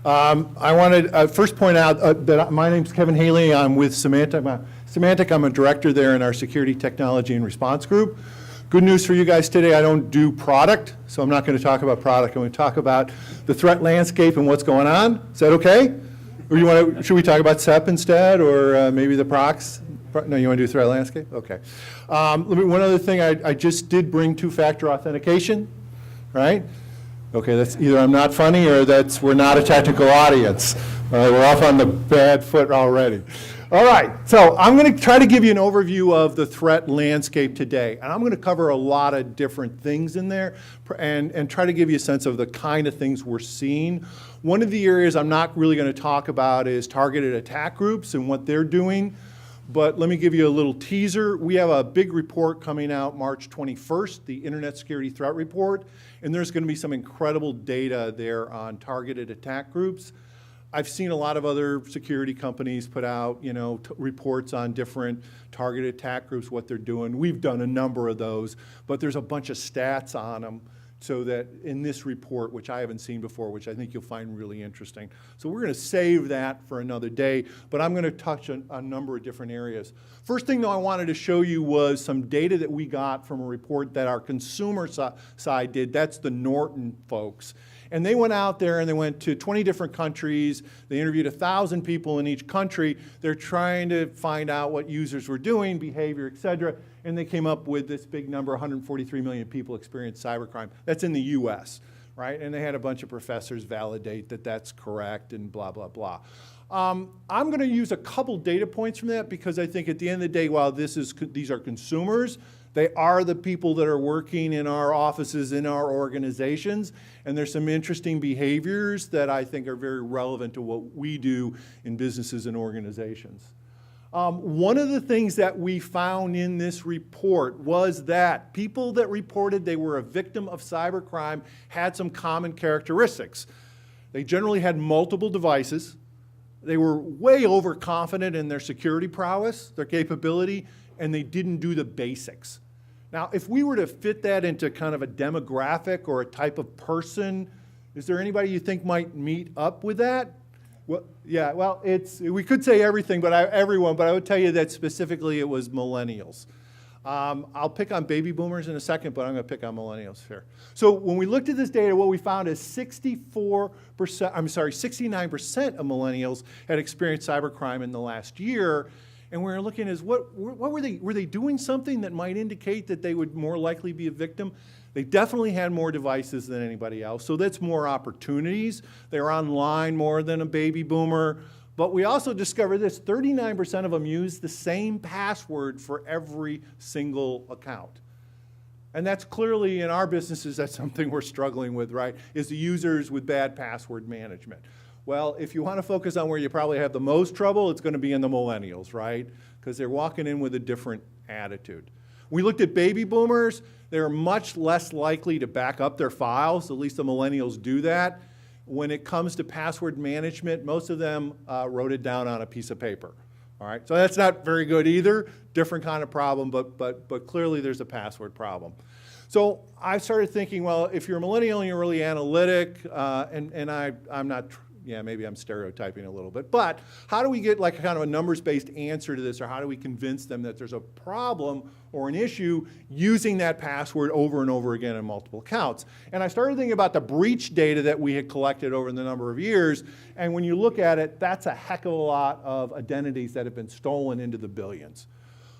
I wanted to first point out that my name's Kevin Haley. I'm with Symantec. I'm a director there in our Security Technology and Response Group. Good news for you guys today, I don't do product, so I'm not going to talk about product. I'm going to talk about the threat landscape and what's going on. Is that okay? Or should we talk about SEP instead, or maybe the procs? No, you want to do threat landscape? Okay. One other thing, I just did bring two-factor authentication, right? Okay, that's either I'm not funny or we're not a technical audience. We're off on the bad foot already. All right, so I'm going to try to give you an overview of the threat landscape today. And I'm going to cover a lot of different things in there and try to give you a sense of the kind of things we're seeing. One of the areas I'm not really going to talk about is targeted attack groups and what they're doing. But let me give you a little teaser. We have a big report coming out March 21st, the Internet Security Threat Report. And there's going to be some incredible data there on targeted attack groups. I've seen a lot of other security companies put out, reports on different targeted attack groups, what they're doing. We've done a number of those, but there's a bunch of stats on them so that in this report, which I haven't seen before, which I think you'll find really interesting. So we're going to save that for another day, but I'm going to touch on a number of different areas. First thing, though, I wanted to show you was some data that we got from a report that our consumer side did. That's the Norton folks. And they went out there and they went to 20 different countries. They interviewed 1,000 people in each country. They're trying to find out what users were doing, behavior, et cetera. And they came up with this big number, 143 million people experienced cybercrime. That's in the US, right? And they had a bunch of professors validate that that's correct and blah, blah, blah. I'm going to use a couple data points from that because I think at the end of the day, while these are consumers, they are the people that are working in our offices, in our organizations, and there's some interesting behaviors that I think are very relevant to what we do in businesses and organizations. One of the things that we found in this report was that people that reported they were a victim of cybercrime had some common characteristics. They generally had multiple devices. They were way overconfident in their security prowess, their capability, and they didn't do the basics. Now, if we were to fit that into kind of a demographic or a type of person, is there anybody you think might meet up with that? Well, yeah, well, we could say everything, but everyone, but I would tell you that specifically it was millennials. I'll pick on baby boomers in a second, but I'm going to pick on millennials here. So when we looked at this data, what we found is 69% of millennials had experienced cybercrime in the last year. And we were looking at what were they doing something that might indicate that they would more likely be a victim? They definitely had more devices than anybody else, so that's more opportunities. They're online more than a baby boomer. But we also discovered this, 39% of them use the same password for every single account. And that's clearly in our businesses, that's something we're struggling with, right, is the users with bad password management. Well, if you want to focus on where you probably have the most trouble, it's going to be in the millennials, right? Because they're walking in with a different attitude. We looked at baby boomers. They're much less likely to back up their files. At least the millennials do that. When it comes to password management, most of them wrote it down on a piece of paper. All right, so that's not very good either. Different kind of problem, but clearly there's a password problem. So I started thinking, well, if you're a millennial and you're really analytic, and I'm not. Yeah, maybe I'm stereotyping a little bit, but how do we get like kind of a numbers-based answer to this, or how do we convince them that there's a problem or an issue using that password over and over again in multiple accounts? And I started thinking about the breach data that we had collected over the number of years, and when you look at it, that's a heck of a lot of identities that have been stolen into the billions.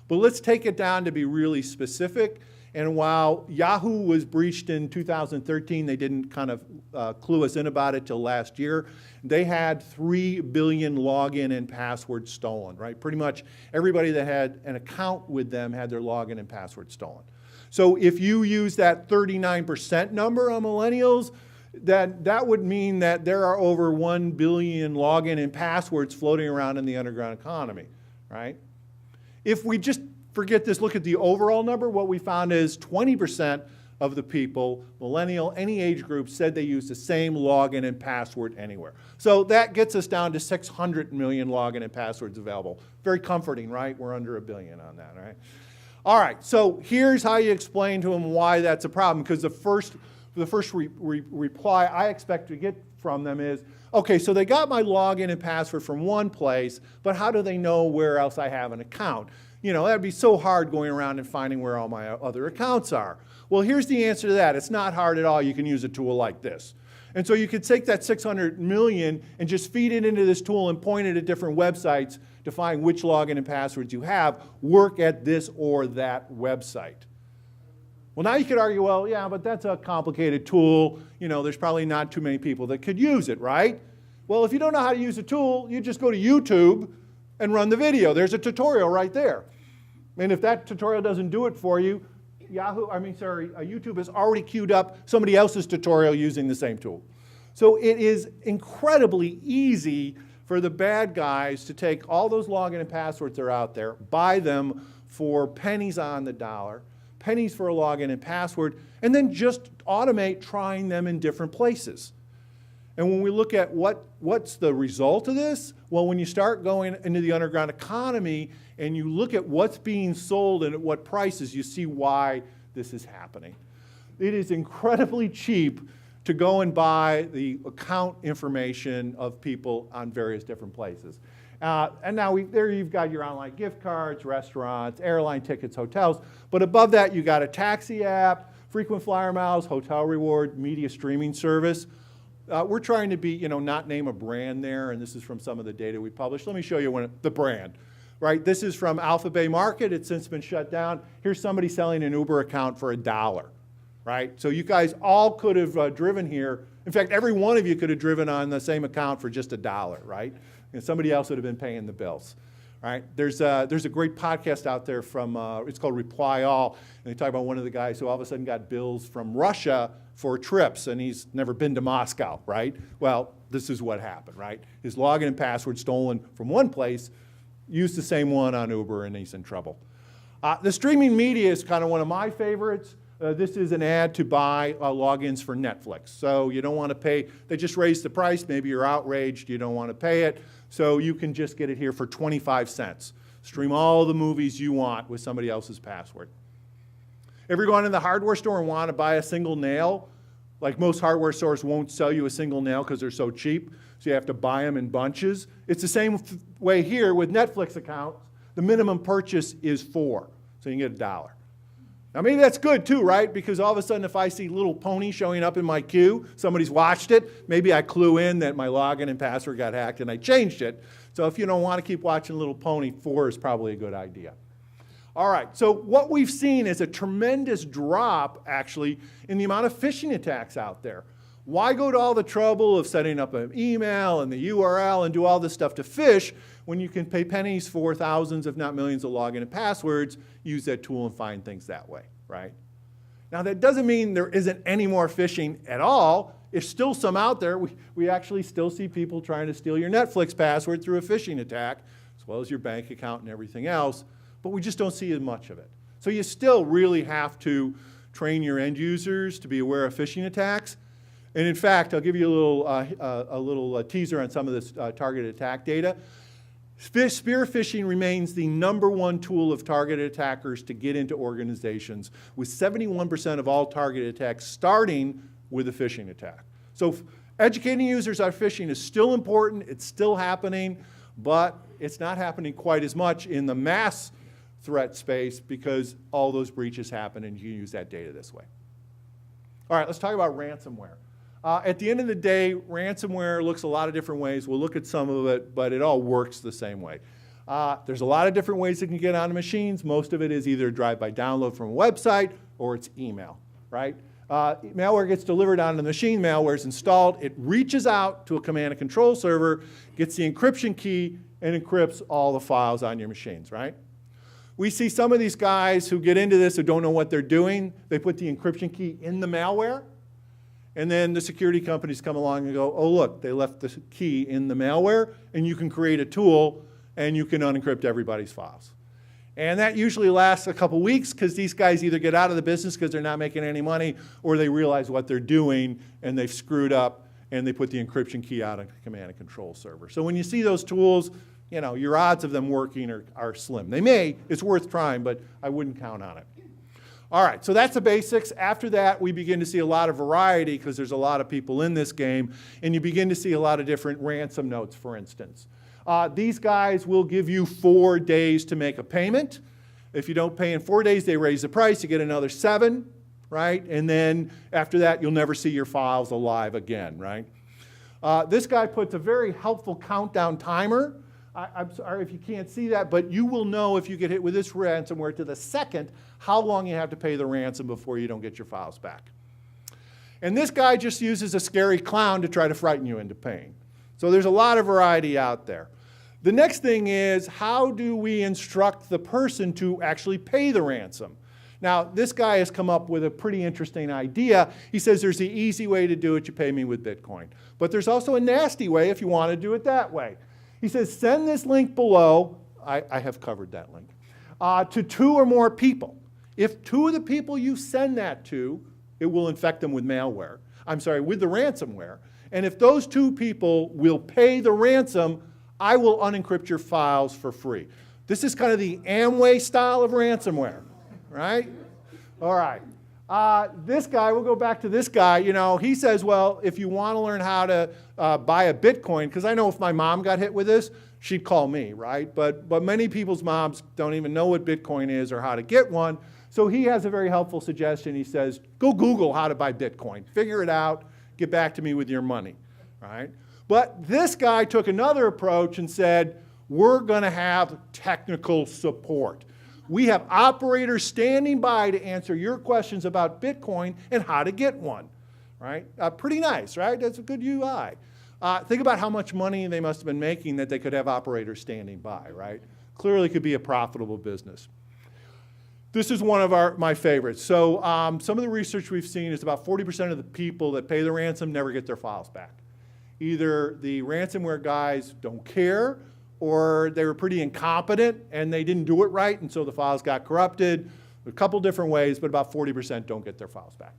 But let's take it down to be really specific. And while Yahoo was breached in 2013, they didn't kind of clue us in about it till last year. They had 3 billion login and passwords stolen, right? Pretty much everybody that had an account with them had their login and password stolen. So if you use that 39% number on millennials, that would mean that there are over 1 billion login and passwords floating around in the underground economy, right? If we just forget this, look at the overall number, what we found is 20% of the people, millennial, any age group, said they use the same login and password anywhere. So that gets us down to 600 million login and passwords available. Very comforting, right? We're under 1 billion on that, right? All right, so here's how you explain to them why that's a problem, because the first reply I expect to get from them is, Okay, so they got my login and password from one place, but how do they know where else I have an account? You know, that'd be so hard going around and finding where all my other accounts are. Well, here's the answer to that. It's not hard at all. You can use a tool like this. And so you could take that 600 million and just feed it into this tool and point it at different websites to find which login and passwords you have work at this or that website. Well, now you could argue, well, yeah, but that's a complicated tool. You know, there's probably not too many people that could use it, right? Well, if you don't know how to use a tool, you just go to YouTube and run the video. There's a tutorial right there. And if that tutorial doesn't do it for you, YouTube has already queued up somebody else's tutorial using the same tool. So it is incredibly easy for the bad guys to take all those login and passwords that are out there, buy them for pennies on the dollar, pennies for a login and password, and then just automate trying them in different places. And when we look at what's the result of this, well, when you start going into the underground economy and you look at what's being sold and at what prices, you see why this is happening. It is incredibly cheap to go and buy the account information of people on various different places. And now there you've got your online gift cards, restaurants, airline tickets, hotels. But above that, you got a taxi app, frequent flyer miles, hotel reward, media streaming service. We're trying to be, not name a brand there, and this is from some of the data we published. Let me show you the brand, right? This is from Alpha Bay Market. It's since been shut down. Here's somebody selling an Uber account for $1, right? So you guys all could have driven here. In fact, every one of you could have driven on the same account for just $1, right? And somebody else would have been paying the bills. Right? There's a great podcast out there from, it's called Reply All, and they talk about one of the guys who all of a sudden got bills from Russia for trips, and he's never been to Moscow, right? Well, this is what happened, right? His login and password stolen from one place, used the same one on Uber, and he's in trouble. The streaming media is kind of one of my favorites. This is an ad to buy logins for Netflix. So you don't want to pay, they just raised the price, maybe you're outraged, you don't want to pay it, so you can just get it here for 25 cents. Stream all the movies you want with somebody else's password. Ever gone in the hardware store and want to buy a single nail? Like most hardware stores won't sell you a single nail because they're so cheap, so you have to buy them in bunches. It's the same way here with Netflix accounts. The minimum purchase is $4, so you can get $1. Now maybe that's good too, right? Because all of a sudden if I see Little Pony showing up in my queue, somebody's watched it, maybe I clue in that my login and password got hacked and I changed it. So if you don't want to keep watching Little Pony, 4 is probably a good idea. All right, so what we've seen is a tremendous drop actually in the amount of phishing attacks out there. Why go to all the trouble of setting up an email and the URL and do all this stuff to phish when you can pay pennies for thousands, if not millions, of login and passwords, use that tool and find things that way, right? Now that doesn't mean there isn't any more phishing at all. There's still some out there. We actually still see people trying to steal your Netflix password through a phishing attack, as well as your bank account and everything else, but we just don't see as much of it. So you still really have to train your end users to be aware of phishing attacks. And in fact, I'll give you a little teaser on some of this targeted attack data. Spear phishing remains the #1 tool of targeted attackers to get into organizations, with 71% of all targeted attacks starting with a phishing attack. So educating users on phishing is still important, it's still happening, but it's not happening quite as much in the mass threat space because all those breaches happen and you use that data this way. All right, let's talk about ransomware. At the end of the day, ransomware looks a lot of different ways. We'll look at some of it, but it all works the same way. There's a lot of different ways it can get onto machines. Most of it is either drive-by download from a website or it's email, right? Malware gets delivered onto the machine, malware is installed, it reaches out to a command and control server, gets the encryption key, and encrypts all the files on your machines, right? We see some of these guys who get into this who don't know what they're doing. They put the encryption key in the malware, and then the security companies come along and go, oh look, they left the key in the malware, and you can create a tool and you can unencrypt everybody's files. And that usually lasts a couple weeks because these guys either get out of the business because they're not making any money, or they realize what they're doing and they've screwed up and they put the encryption key out on a command and control server. So when you see those tools, you know, your odds of them working are slim. They may, it's worth trying, but I wouldn't count on it. All right, so that's the basics. After that, we begin to see a lot of variety because there's a lot of people in this game, and you begin to see a lot of different ransom notes, for instance. These guys will give you 4 days to make a payment. If you don't pay in 4 days, they raise the price. You get another 7, right? And then after that, you'll never see your files alive again, right? This guy puts a very helpful countdown timer. I'm sorry if you can't see that, but you will know if you get hit with this ransomware to the second how long you have to pay the ransom before you don't get your files back. And this guy just uses a scary clown to try to frighten you into paying. So there's a lot of variety out there. The next thing is, how do we instruct the person to actually pay the ransom? Now, this guy has come up with a pretty interesting idea. He says there's the easy way to do it, you pay me with Bitcoin. But there's also a nasty way if you want to do it that way. He says, send this link below, I have covered that link, to 2 or more people. If 2 of the people you send that to, it will infect them with malware. I'm sorry, with the ransomware. And if those 2 people will pay the ransom, I will unencrypt your files for free. This is kind of the Amway style of ransomware, right? All right. This guy, we'll go back to this guy, you know, he says, well, if you want to learn how to buy a Bitcoin, because I know if my mom got hit with this, she'd call me, right? But many people's moms don't even know what Bitcoin is or how to get one. So he has a very helpful suggestion. He says, go Google how to buy Bitcoin. Figure it out. Get back to me with your money, right? But this guy took another approach and said, we're going to have technical support. We have operators standing by to answer your questions about Bitcoin and how to get one, right? Pretty nice, right? That's a good UI. Think about how much money they must have been making that they could have operators standing by, right? Clearly could be a profitable business. This is one of my favorites. So some of the research we've seen is about 40% of the people that pay the ransom never get their files back. Either the ransomware guys don't care, or they were pretty incompetent and they didn't do it right, and so the files got corrupted. A couple different ways, but about 40% don't get their files back.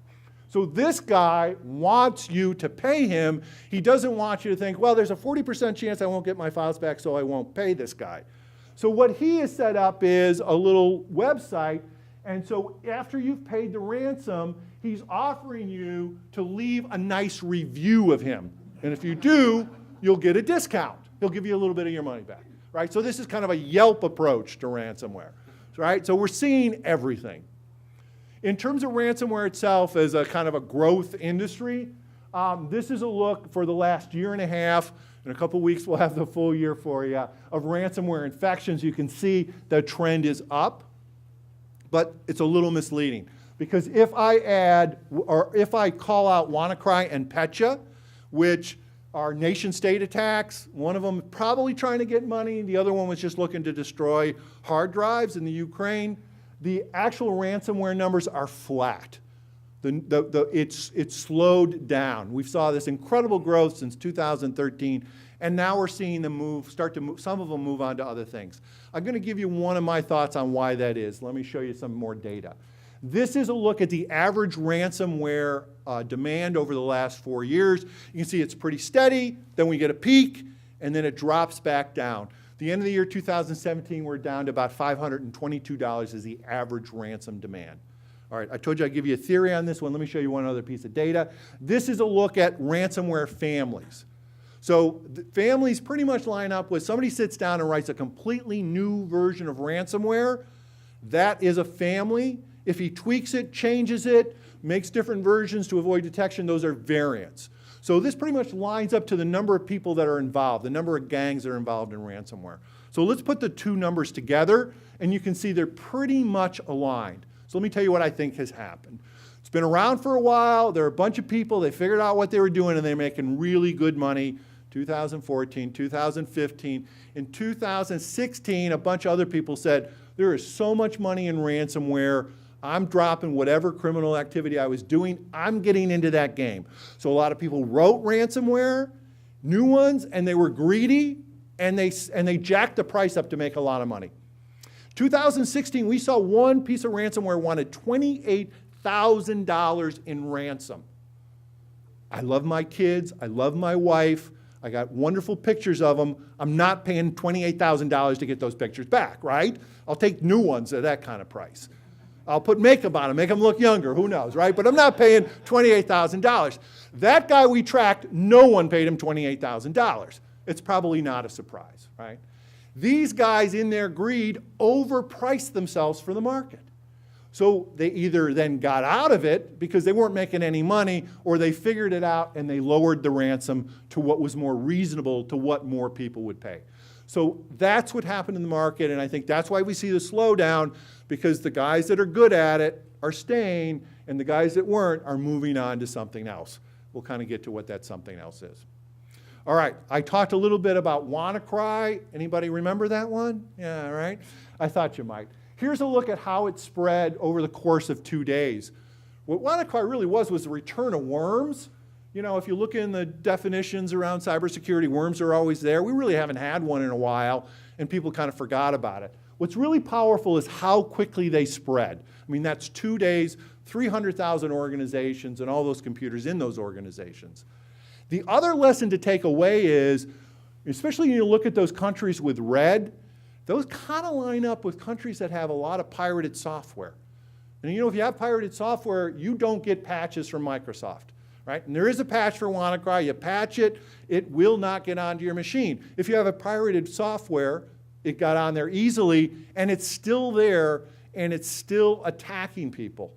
So this guy wants you to pay him. He doesn't want you to think, well, there's a 40% chance I won't get my files back, so I won't pay this guy. So what he has set up is a little website, and so after you've paid the ransom, he's offering you to leave a nice review of him. And if you do, you'll get a discount. He'll give you a little bit of your money back, right? So this is kind of a Yelp approach to ransomware, right? So we're seeing everything. In terms of ransomware itself as a kind of a growth industry, this is a look for the last year and a half. In a couple weeks, we'll have the full year for you of ransomware infections. You can see the trend is up, but it's a little misleading. Because if I add, or if I call out Wannacry and Petya, which are nation-state attacks, one of them probably trying to get money, the other one was just looking to destroy hard drives in the Ukraine, the actual ransomware numbers are flat. It's slowed down. We saw this incredible growth since 2013, and now we're seeing them start to move, some of them move on to other things. I'm going to give you one of my thoughts on why that is. Let me show you some more data. This is a look at the average ransomware demand over the last 4 years. You can see it's pretty steady, then we get a peak, and then it drops back down. The end of the year 2017, we're down to about $522 is the average ransom demand. All right, I told you I'd give you a theory on this one. Let me show you one other piece of data. This is a look at ransomware families. So the families pretty much line up with somebody sits down and writes a completely new version of ransomware. That is a family. If he tweaks it, changes it, makes different versions to avoid detection, those are variants. So this pretty much lines up to the number of people that are involved, the number of gangs that are involved in ransomware. So let's put the two numbers together, and you can see they're pretty much aligned. So let me tell you what I think has happened. It's been around for a while. There are a bunch of people. They figured out what they were doing, and they're making really good money. 2014, 2015. In 2016, a bunch of other people said, there is so much money in ransomware. I'm dropping whatever criminal activity I was doing. I'm getting into that game. So a lot of people wrote ransomware, new ones, and they were greedy, and they jacked the price up to make a lot of money. 2016, we saw one piece of ransomware wanted $28,000 in ransom. I love my kids. I love my wife. I got wonderful pictures of them. I'm not paying $28,000 to get those pictures back, right? I'll take new ones at that kind of price. I'll put makeup on him, make him look younger, who knows, right? But I'm not paying $28,000. That guy we tracked, no one paid him $28,000. It's probably not a surprise, right? These guys in their greed overpriced themselves for the market. So they either then got out of it because they weren't making any money, or they figured it out and they lowered the ransom to what was more reasonable to what more people would pay. So that's what happened in the market, and I think that's why we see the slowdown, because the guys that are good at it are staying, and the guys that weren't are moving on to something else. We'll kind of get to what that something else is. All right, I talked a little bit about Wannacry. Anybody remember that one? Yeah, right? I thought you might. Here's a look at how it spread over the course of 2 days. What Wannacry really was the return of worms. You know, if you look in the definitions around cybersecurity, worms are always there. We really haven't had one in a while, and people kind of forgot about it. What's really powerful is how quickly they spread. I mean, that's 2 days, 300,000 organizations, and all those computers in those organizations. The other lesson to take away is, especially when you look at those countries with red, those kind of line up with countries that have a lot of pirated software. And you know, if you have pirated software, you don't get patches from Microsoft, right? And there is a patch for Wannacry. You patch it, it will not get onto your machine. If you have a pirated software, it got on there easily, and it's still there, and it's still attacking people,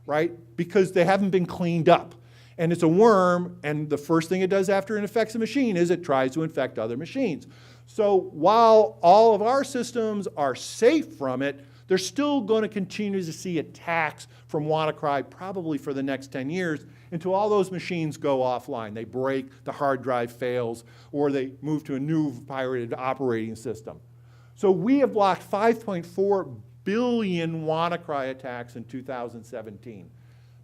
right? Because they haven't been cleaned up. And it's a worm, and the first thing it does after it infects a machine is it tries to infect other machines. So while all of our systems are safe from it, they're still going to continue to see attacks from Wannacry probably for the next 10 years until all those machines go offline. They break, the hard drive fails, or they move to a new pirated operating system. So we have blocked 5.4 billion Wannacry attacks in 2017.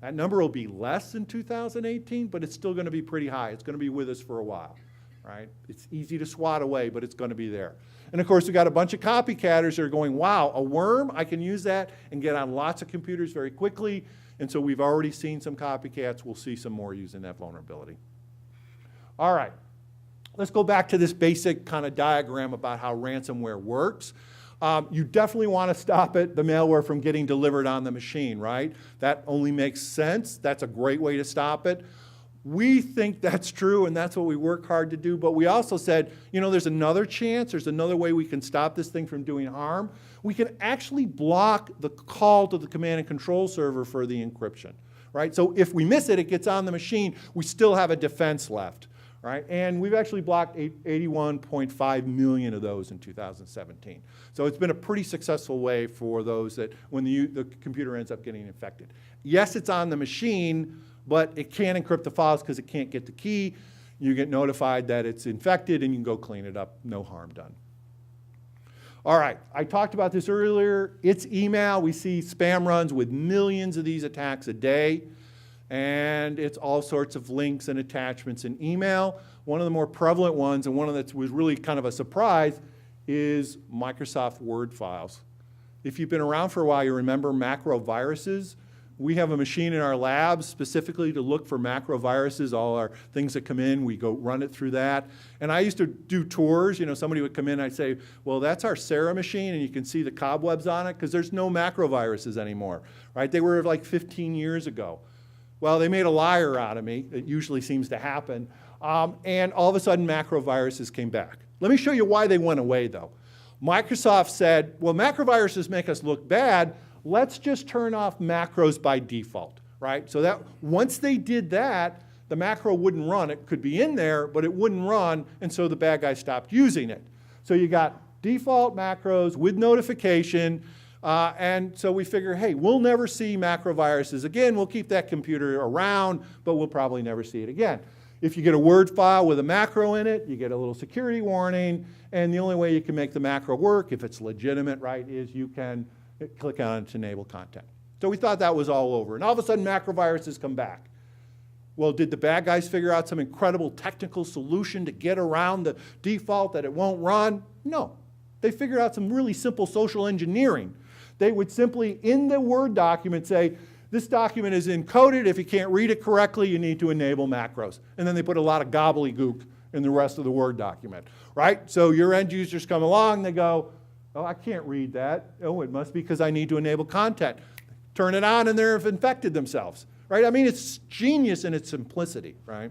That number will be less in 2018, but it's still going to be pretty high. It's going to be with us for a while, right? It's easy to swat away, but it's going to be there. And of course, we've got a bunch of copycatters that are going, wow, a worm, I can use that and get on lots of computers very quickly. And so we've already seen some copycats. We'll see some more using that vulnerability. All right, let's go back to this basic kind of diagram about how ransomware works. You definitely want to stop it, the malware from getting delivered on the machine, right? That only makes sense. That's a great way to stop it. We think that's true, and that's what we work hard to do, but we also said, you know, there's another chance, there's another way we can stop this thing from doing harm. We can actually block the call to the command and control server for the encryption, right? So if we miss it, it gets on the machine, we still have a defense left, right? And we've actually blocked 81.5 million of those in 2017. So it's been a pretty successful way for those that when the computer ends up getting infected. Yes, it's on the machine, but it can't encrypt the files because it can't get the key. You get notified that it's infected and you can go clean it up, no harm done. All right, I talked about this earlier. It's email. We see spam runs with millions of these attacks a day. And it's all sorts of links and attachments in email. One of the more prevalent ones, and one of that was really kind of a surprise, is Microsoft Word files. If you've been around for a while, you remember macro viruses. We have a machine in our labs specifically to look for macro viruses. All our things that come in, we go run it through that. And I used to do tours. You know, somebody would come in, I'd say, well, that's our Sarah machine, and you can see the cobwebs on it because there's no macro viruses anymore, right? They were like 15 years ago. Well, they made a liar out of me. It usually seems to happen. And all of a sudden, macro viruses came back. Let me show you why they went away, though. Microsoft said, well, macro viruses make us look bad. Let's just turn off macros by default, right? So that once they did that, the macro wouldn't run. It could be in there, but it wouldn't run, and so the bad guy stopped using it. So you got default macros with notification, and so we figure, hey, we'll never see macro viruses again. We'll keep that computer around, but we'll probably never see it again. If you get a Word file with a macro in it, you get a little security warning, and the only way you can make the macro work, if it's legitimate, right, is you can click on it to enable content. So we thought that was all over, and all of a sudden macro viruses come back. Well, did the bad guys figure out some incredible technical solution to get around the default that it won't run? No. They figured out some really simple social engineering. They would simply, in the Word document, say, this document is encoded. If you can't read it correctly, you need to enable macros. And then they put a lot of gobbledygook in the rest of the Word document, right? So your end users come along, they go, oh, I can't read that. Oh, it must be because I need to enable content. turn it on and they've infected themselves, right? I mean, it's genius in its simplicity, right?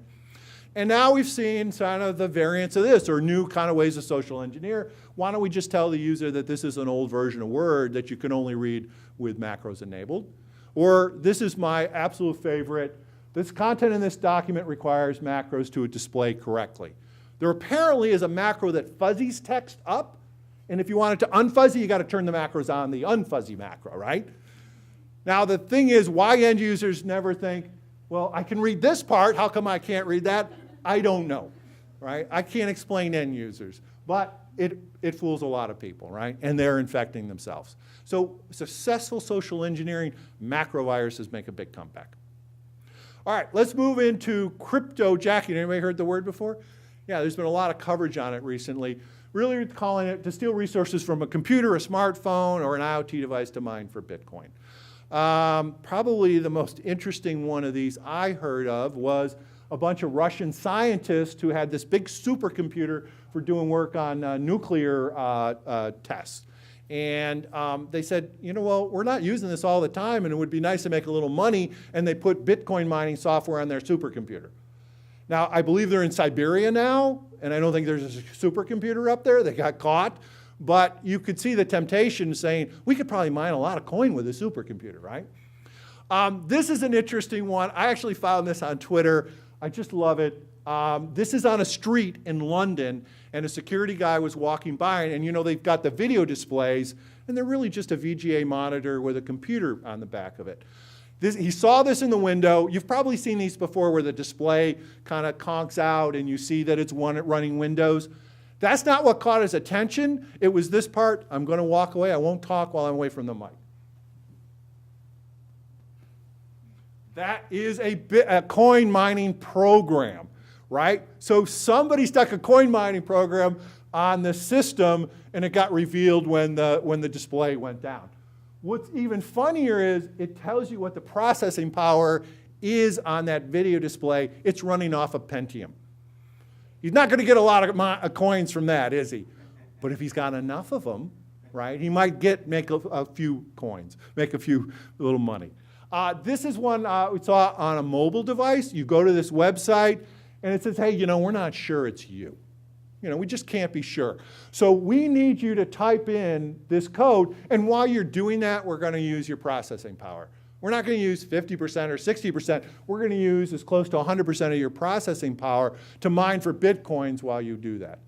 And now we've seen kind of the variants of this, or new kind of ways of social engineer. Why don't we just tell the user that this is an old version of Word that you can only read with macros enabled? Or this is my absolute favorite. This content in this document requires macros to display correctly. There apparently is a macro that fuzzies text up, and if you want it to unfuzzy, you got to turn the macros on the unfuzzy macro, right? Now the thing is, why end users never think, well, I can read this part, how come I can't read that? I don't know, right? I can't explain end users, but it fools a lot of people, right? And they're infecting themselves. So successful social engineering, macro viruses make a big comeback. All right, let's move into cryptojacking. Anybody heard the word before? Yeah, there's been a lot of coverage on it recently. Really calling it to steal resources from a computer, a smartphone, or an IoT device to mine for Bitcoin. Probably the most interesting one of these I heard of was a bunch of Russian scientists who had this big supercomputer for doing work on nuclear tests. And they said, you know, well, we're not using this all the time, and it would be nice to make a little money, and they put Bitcoin mining software on their supercomputer. Now, I believe they're in Siberia now, and I don't think there's a supercomputer up there. They got caught. But you could see the temptation saying, we could probably mine a lot of coin with a supercomputer, right? This is an interesting one. I actually found this on Twitter. I just love it. This is on a street in London, and a security guy was walking by, and you know, they've got the video displays, and they're really just a VGA monitor with a computer on the back of it. He saw this in the window. You've probably seen these before where the display kind of conks out and you see that it's running Windows. That's not what caught his attention. It was this part. I'm going to walk away. I won't talk while I'm away from the mic. That is a coin mining program, right? So somebody stuck a coin mining program on the system, and it got revealed when the display went down. What's even funnier is it tells you what the processing power is on that video display. It's running off a Pentium. He's not going to get a lot of coins from that, is he? But if he's got enough of them, right, he might make a few coins, make a few little money. This is one we saw on a mobile device. You go to this website, and it says, hey, you know, we're not sure it's you. You know, we just can't be sure. So we need you to type in this code, and while you're doing that, we're going to use your processing power. We're not going to use 50% or 60%. We're going to use as close to 100% of your processing power to mine for Bitcoins while you do that.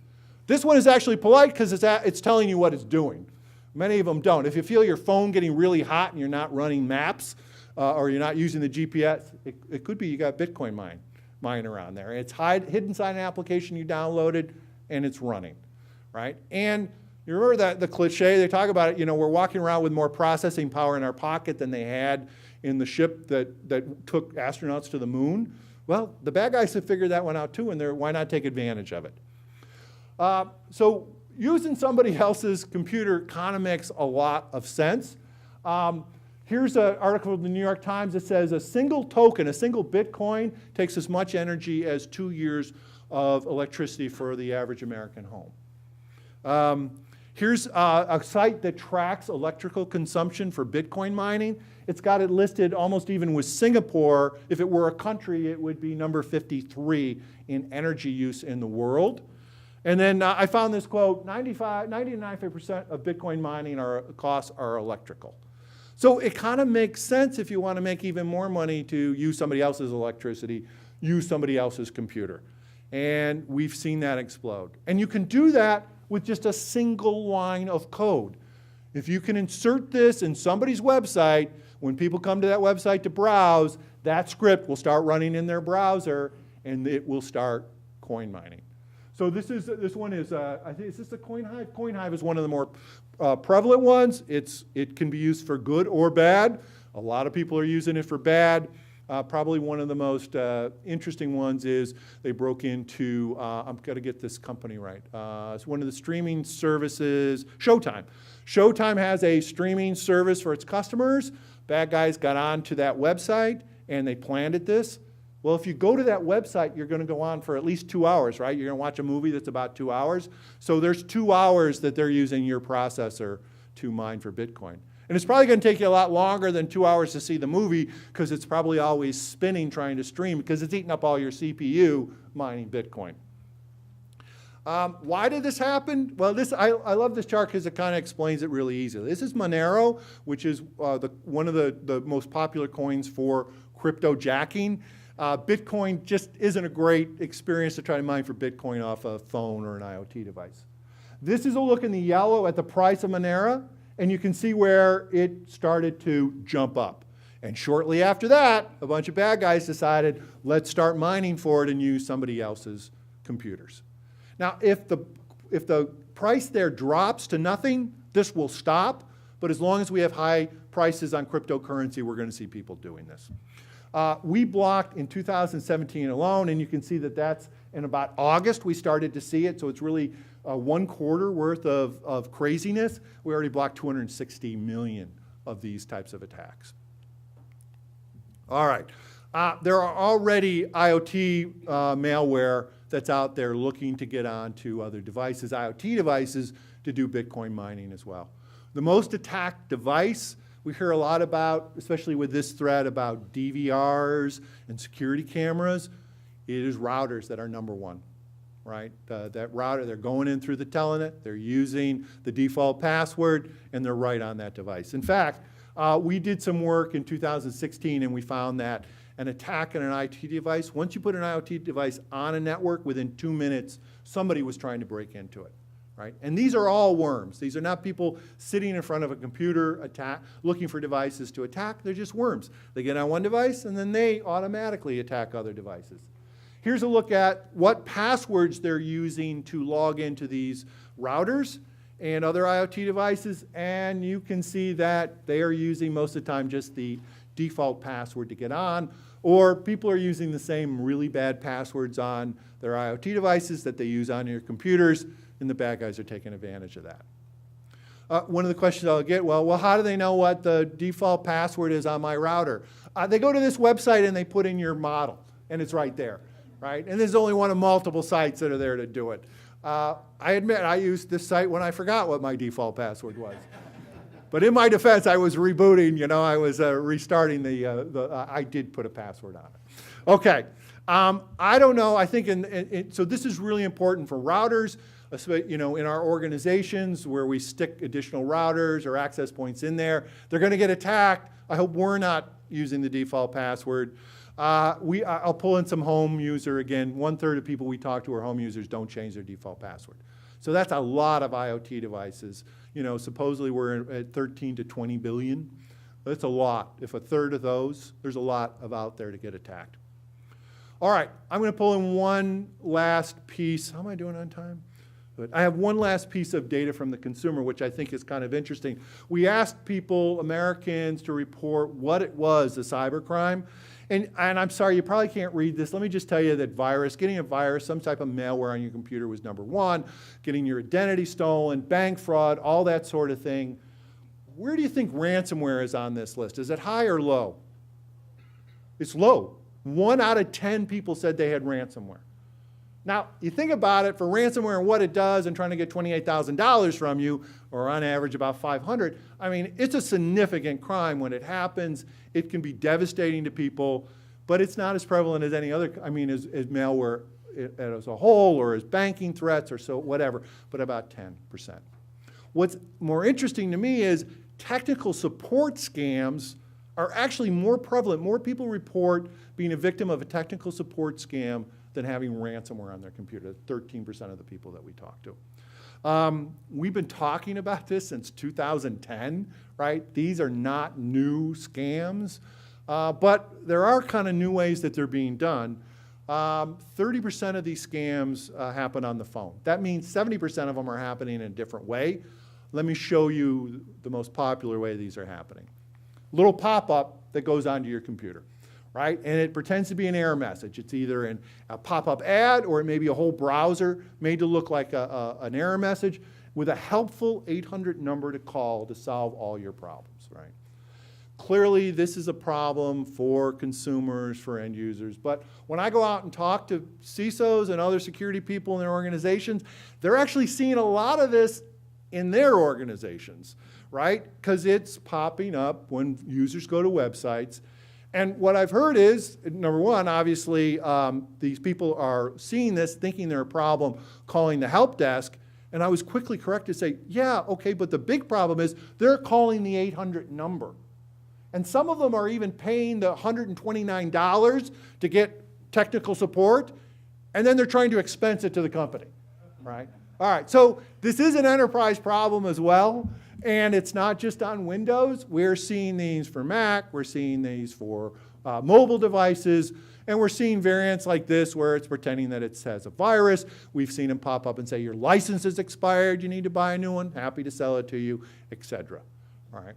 This one is actually polite because it's telling you what it's doing. Many of them don't. If you feel your phone getting really hot and you're not running maps or you're not using the GPS, it could be you got Bitcoin mining around there. It's hidden inside an application you downloaded, and it's running, right? And you remember that the cliche, they talk about it, you know, we're walking around with more processing power in our pocket than they had in the ship that took astronauts to the moon. Well, the bad guys have figured that one out too, and why not take advantage of it? So using somebody else's computer kind of makes a lot of sense. Here's an article from the New York Times that says a single token, a single Bitcoin, takes as much energy as 2 years of electricity for the average American home. Here's a site that tracks electrical consumption for Bitcoin mining. It's got it listed almost even with Singapore. If it were a country, it would be number 53 in energy use in the world. And then I found this quote, 90 to 95% of Bitcoin mining costs are electrical. So it kind of makes sense if you want to make even more money to use somebody else's electricity, use somebody else's computer. And we've seen that explode. And you can do that with just a single line of code. If you can insert this in somebody's website, when people come to that website to browse, that script will start running in their browser, and it will start coin mining. So this one is, I think, is this the Coinhive? Coinhive is one of the more prevalent ones. It can be used for good or bad. A lot of people are using it for bad. Probably one of the most interesting ones is they broke into, I'm going to get this company right. It's one of the streaming services, Showtime. Showtime has a streaming service for its customers. Bad guys got onto that website and they planted this. Well, if you go to that website, you're going to go on for at least 2 hours, right? You're going to watch a movie that's about 2 hours. So there's 2 hours that they're using your processor to mine for Bitcoin. And it's probably going to take you a lot longer than 2 hours to see the movie because it's probably always spinning trying to stream because it's eating up all your CPU mining Bitcoin. Why did this happen? Well, I love this chart because it kind of explains it really easily. This is Manero, which is one of the most popular coins for crypto jacking. Bitcoin just isn't a great experience to try to mine for Bitcoin off a phone or an IoT device. This is a look in the yellow at the price of Manero, and you can see where it started to jump up. And shortly after that, a bunch of bad guys decided, let's start mining for it and use somebody else's computers. Now, if the price there drops to nothing, this will stop. But as long as we have high prices on cryptocurrency, we're going to see people doing this. We blocked in 2017 alone, and you can see that that's in about August we started to see it. So it's really 1 quarter worth of craziness. We already blocked 260 million of these types of attacks. All right. There are already IoT malware that's out there looking to get onto other devices, IoT devices, to do Bitcoin mining as well. The most attacked device we hear a lot about, especially with this thread about DVRs and security cameras, it is routers that are #1, right? That router, they're going in through the telnet, they're using the default password, and they're right on that device. In fact, we did some work in 2016 and we found that an attack on an IoT device, once you put an IoT device on a network, within 2 minutes, somebody was trying to break into it, right? And these are all worms. These are not people sitting in front of a computer looking for devices to attack. They're just worms. They get on one device and then they automatically attack other devices. Here's a look at what passwords they're using to log into these routers and other IoT devices, and you can see that they are using most of the time just the default password to get on, or people are using the same really bad passwords on their IoT devices that they use on your computers, and the bad guys are taking advantage of that. One of the questions I'll get, well, how do they know what the default password is on my router? They go to this website and they put in your model, and it's right there, right? And there's only one of multiple sites that are there to do it. I admit I used this site when I forgot what my default password was. But in my defense, I was rebooting, I was restarting I did put a password on it. Okay, I don't know, I think, so this is really important for routers, in our organizations where we stick additional routers or access points in there. They're going to get attacked. I hope we're not using the default password. I'll pull in some home user again. 1/3 of people we talk to are home users, don't change their default password. So that's a lot of IoT devices. Supposedly we're at 13 to 20 billion. That's a lot. If 1/3 of those, there's a lot out there to get attacked. All right, I'm going to pull in one last piece. How am I doing on time? Good. I have one last piece of data from the consumer, which I think is kind of interesting. We asked people, Americans, to report what it was, the cybercrime. And I'm sorry, you probably can't read this. Let me just tell you that getting a virus, some type of malware on your computer was #1, getting your identity stolen, bank fraud, all that sort of thing. Where do you think ransomware is on this list? Is it high or low? It's low. 1 out of 10 people said they had ransomware. Now, you think about it, for ransomware and what it does and trying to get $28,000 from you, or on average about 500, I mean, it's a significant crime when it happens. It can be devastating to people, but it's not as prevalent as any other, as malware as a whole, or as banking threats, or so whatever, but about 10%. What's more interesting to me is technical support scams are actually more prevalent. More people report being a victim of a technical support scam than having ransomware on their computer. 13% of the people that we talk to. We've been talking about this since 2010, right? These are not new scams, but there are kind of new ways that they're being done. 30% of these scams happen on the phone. That means 70% of them are happening in a different way. Let me show you the most popular way these are happening. Little pop-up that goes onto your computer, right? And it pretends to be an error message. It's either a pop-up ad or it may be a whole browser made to look like an error message with a helpful 800 number to call to solve all your problems, right? Clearly, this is a problem for consumers, for end users. But when I go out and talk to CISOs and other security people in their organizations, they're actually seeing a lot of this in their organizations, right? Because it's popping up when users go to websites. And what I've heard is, number one, obviously, these people are seeing this, thinking they're a problem, calling the help desk. And I was quickly corrected to say, yeah, okay, but the big problem is they're calling the 800 number. And some of them are even paying the $129 to get technical support, and then they're trying to expense it to the company, right? All right, so this is an enterprise problem as well, and it's not just on Windows. We're seeing these for Mac, we're seeing these for mobile devices, and we're seeing variants like this where it's pretending that it has a virus. We've seen them pop up and say, your license is expired, you need to buy a new one, happy to sell it to you, etc. All right.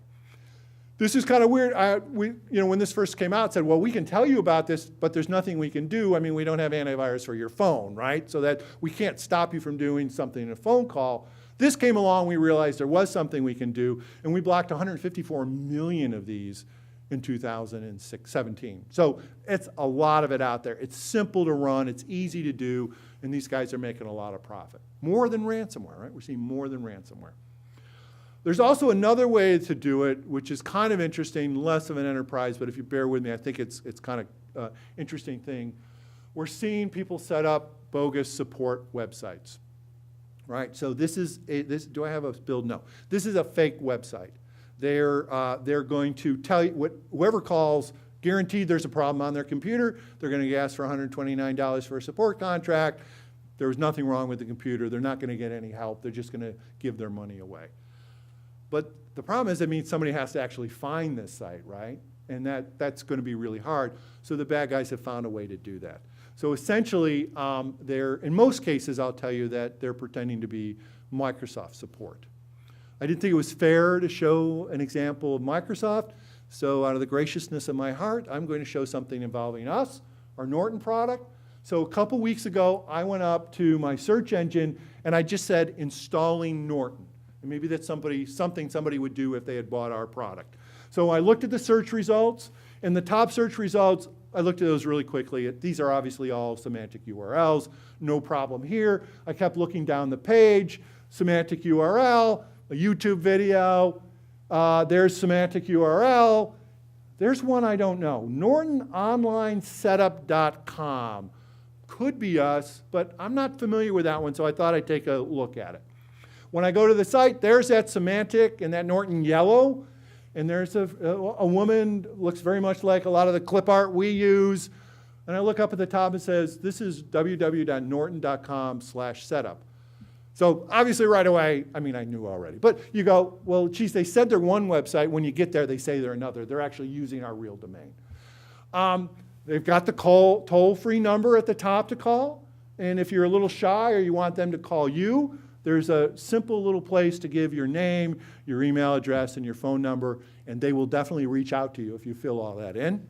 This is kind of weird. When this first came out, it said, well, we can tell you about this, but there's nothing we can do. I mean, we don't have antivirus for your phone, right? So that we can't stop you from doing something in a phone call. This came along, we realized there was something we can do, and we blocked 154 million of these in 2017. So it's a lot of it out there. It's simple to run, it's easy to do, and these guys are making a lot of profit. More than ransomware, right? We're seeing more than ransomware. There's also another way to do it, which is kind of interesting, less of an enterprise, but if you bear with me, I think it's kind of interesting thing. We're seeing people set up bogus support websites, right? So this is, do I have a build? No. This is a fake website. They're going to tell you, whoever calls, guaranteed there's a problem on their computer, they're going to ask for $129 for a support contract. There was nothing wrong with the computer. They're not going to get any help. They're just going to give their money away. But the problem is, it means somebody has to actually find this site, right? And that's going to be really hard. So the bad guys have found a way to do that. So essentially, in most cases, I'll tell you that they're pretending to be Microsoft support. I didn't think it was fair to show an example of Microsoft. So out of the graciousness of my heart, I'm going to show something involving us, our Norton product. So a couple weeks ago, I went up to my search engine, and I just said, installing Norton. And maybe that's something somebody would do if they had bought our product. So I looked at the search results, and the top search results, I looked at those really quickly. These are obviously all semantic URLs, no problem here. I kept looking down the page, semantic URL, a YouTube video, there's semantic URL. There's one I don't know, NortonOnlineSetup.com. Could be us, but I'm not familiar with that one, so I thought I'd take a look at it. When I go to the site, there's that semantic and that Norton yellow, and there's a woman, looks very much like a lot of the clip art we use, and I look up at the top and says, this is www.norton.com/setup. So obviously right away, I mean, I knew already, but you go, well, geez, they said they're one website. When you get there, they say they're another. They're actually using our real domain. They've got the toll-free number at the top to call, and if you're a little shy or you want them to call you, there's a simple little place to give your name, your email address, and your phone number, and they will definitely reach out to you if you fill all that in,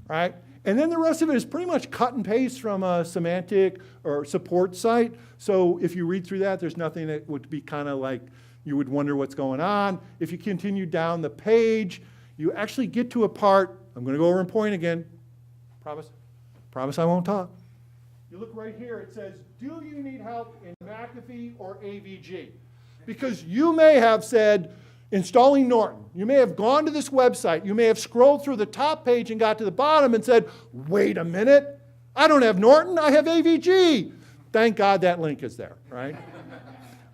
right? And then the rest of it is pretty much cut and paste from a semantic or support site. So if you read through that, there's nothing that would be kind of like you would wonder what's going on. If you continue down the page, you actually get to a part, I'm going to go over and point again. Promise I won't talk. You look right here, it says, do you need help in McAfee or AVG? Because you may have said, installing Norton. You may have gone to this website. You may have scrolled through the top page and got to the bottom and said, wait a minute, I don't have Norton, I have AVG. Thank God that link is there, right?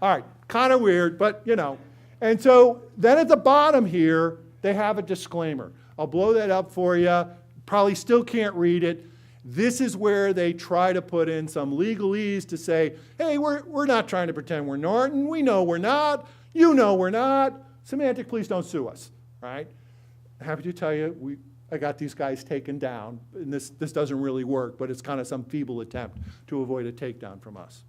All right, kind of weird, but you know. And so then at the bottom here, they have a disclaimer. I'll blow that up for you. Probably still can't read it. This is where they try to put in some legalese to say, hey, we're not trying to pretend we're Norton. We know we're not. You know we're not. Symantec, please don't sue us, right? Happy to tell you, I got these guys taken down. And this doesn't really work, but it's kind of some feeble attempt to avoid a takedown from us.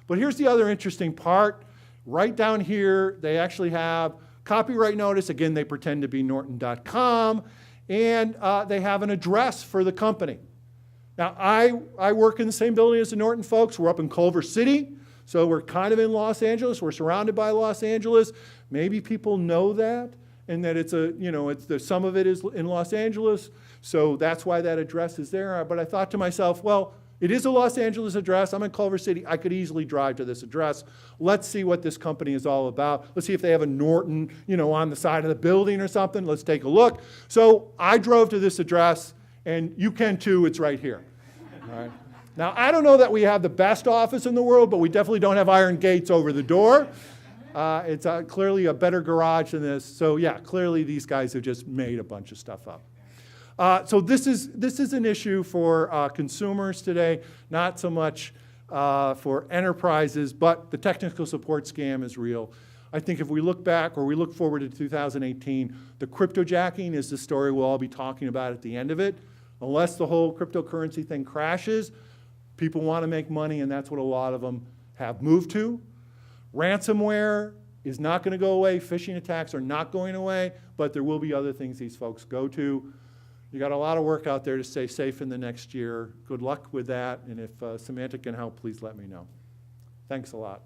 But here's the other interesting part. Right down here, they actually have copyright notice. Again, they pretend to be Norton.com. And they have an address for the company. Now, I work in the same building as the Norton folks. We're up in Culver City, so we're kind of in Los Angeles. We're surrounded by Los Angeles. Maybe people know that, and that some of it is in Los Angeles, so that's why that address is there. But I thought to myself, well, It is a Los Angeles address. I'm in Culver City. I could easily drive to this address. Let's see what this company is all about. Let's see if they have a Norton, on the side of the building or something. Let's take a look. So I drove to this address, and you can too. It's right here. All right. Now, I don't know that we have the best office in the world, but we definitely don't have iron gates over the door. It's clearly a better garage than this. So yeah, clearly these guys have just made a bunch of stuff up. So this is an issue for consumers today, not so much for enterprises, but the technical support scam is real. I think if we look back or we look forward to 2018, the cryptojacking is the story we'll all be talking about at the end of it. Unless the whole cryptocurrency thing crashes, people want to make money, and that's what a lot of them have moved to. Ransomware is not going to go away. Phishing attacks are not going away, but there will be other things these folks go to. You got a lot of work out there to stay safe in the next year. Good luck with that, and if Symantec can help, please let me know. Thanks a lot.